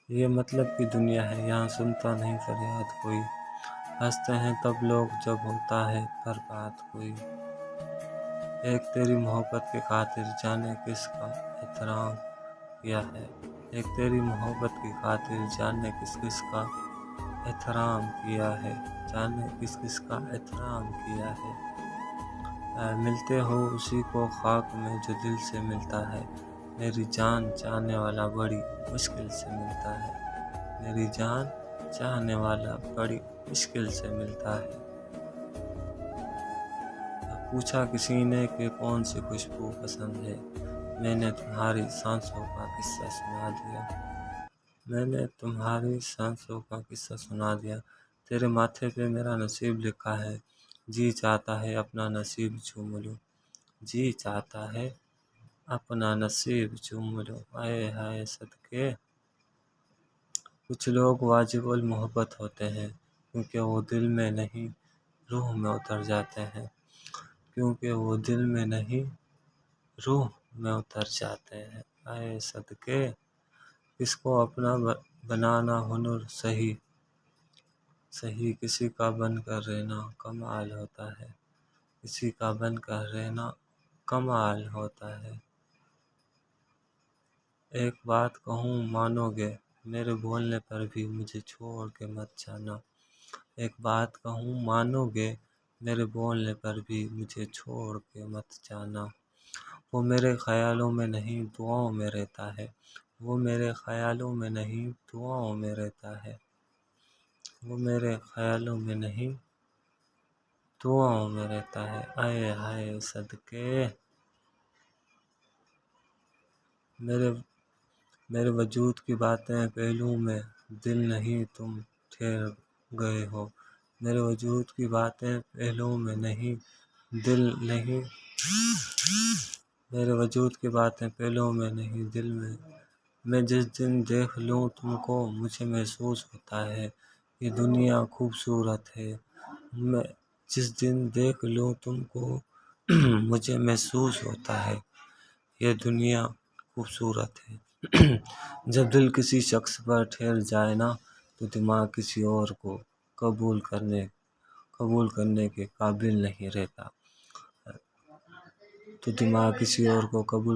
یہ مطلب کی دنیا ہے، یہاں سنتا نہیں فریاد کوئی، ہنستے ہیں تب لوگ جب ہوتا ہے برباد کوئی۔ ایک تیری محبت کے خاطر جانے کس کا احترام کیا ہے، ایک تیری محبت کی خاطر جانے کس کس کا احترام کیا ہے، جانے کس کس کا احترام کیا ہے۔ ملتے ہو اسی کو خاک میں جو دل سے ملتا ہے، میری جان چاہنے والا بڑی مشکل سے ملتا ہے، میری جان چاہنے والا بڑی مشکل سے ملتا ہے۔ پوچھا کسی نے کہ کون سی خوشبو پسند ہے، میں نے تمہاری سانسوں کا قصہ سنا دیا، میں نے تمہاری سانسوں کا قصہ سنا دیا۔ تیرے ماتھے پہ میرا نصیب لکھا ہے، جی چاہتا ہے اپنا نصیب چوم لوں، جی چاہتا ہے اپنا نصیب چوم لوں، آئے ہائے صدقے۔ کچھ لوگ واجب المحبت ہوتے ہیں، کیونکہ وہ دل میں نہیں روح میں اتر جاتے ہیں، کیونکہ وہ دل میں نہیں روح میں اتر جاتے ہیں، آئے صدقے۔ کس کو اپنا بنانا ہنر سہی کسی کا بن کر رہنا کمال ہوتا ہے، کسی کا بن کر رہنا کمال ہوتا ہے۔ ایک بات کہوں مانو گے، میرے بولنے پر بھی مجھے چھوڑ کے مت جانا، ایک بات کہوں مانو گے، میرے بولنے پر بھی مجھے چھوڑ کے مت جانا۔ وہ میرے خیالوں میں نہیں دعاؤں میں رہتا ہے، وہ میرے خیالوں میں نہیں دعاؤں میں رہتا ہے، وہ میرے خیالوں میں نہیں دعاؤں میں رہتا ہے، آئے ہائے صدقے۔ میرے وجود کی باتیں پہلو میں دل نہیں تم ٹھہر گئے ہو، میرے وجود کی باتیں پہلو میں نہیں دل نہیں، میرے وجود کی باتیں پہلو میں نہیں دل میں جس دن دیکھ لوں تم کو مجھے محسوس ہوتا ہے یہ دنیا خوبصورت ہے، میں جس دن دیکھ لوں تم کو مجھے محسوس ہوتا ہے یہ دنیا خوبصورت ہے۔ جب دل کسی شخص پر ٹھہر جائے نا، تو دماغ کسی اور کو قبول کرنے کے قابل نہیں رہتا، تو دماغ کسی اور کو قبول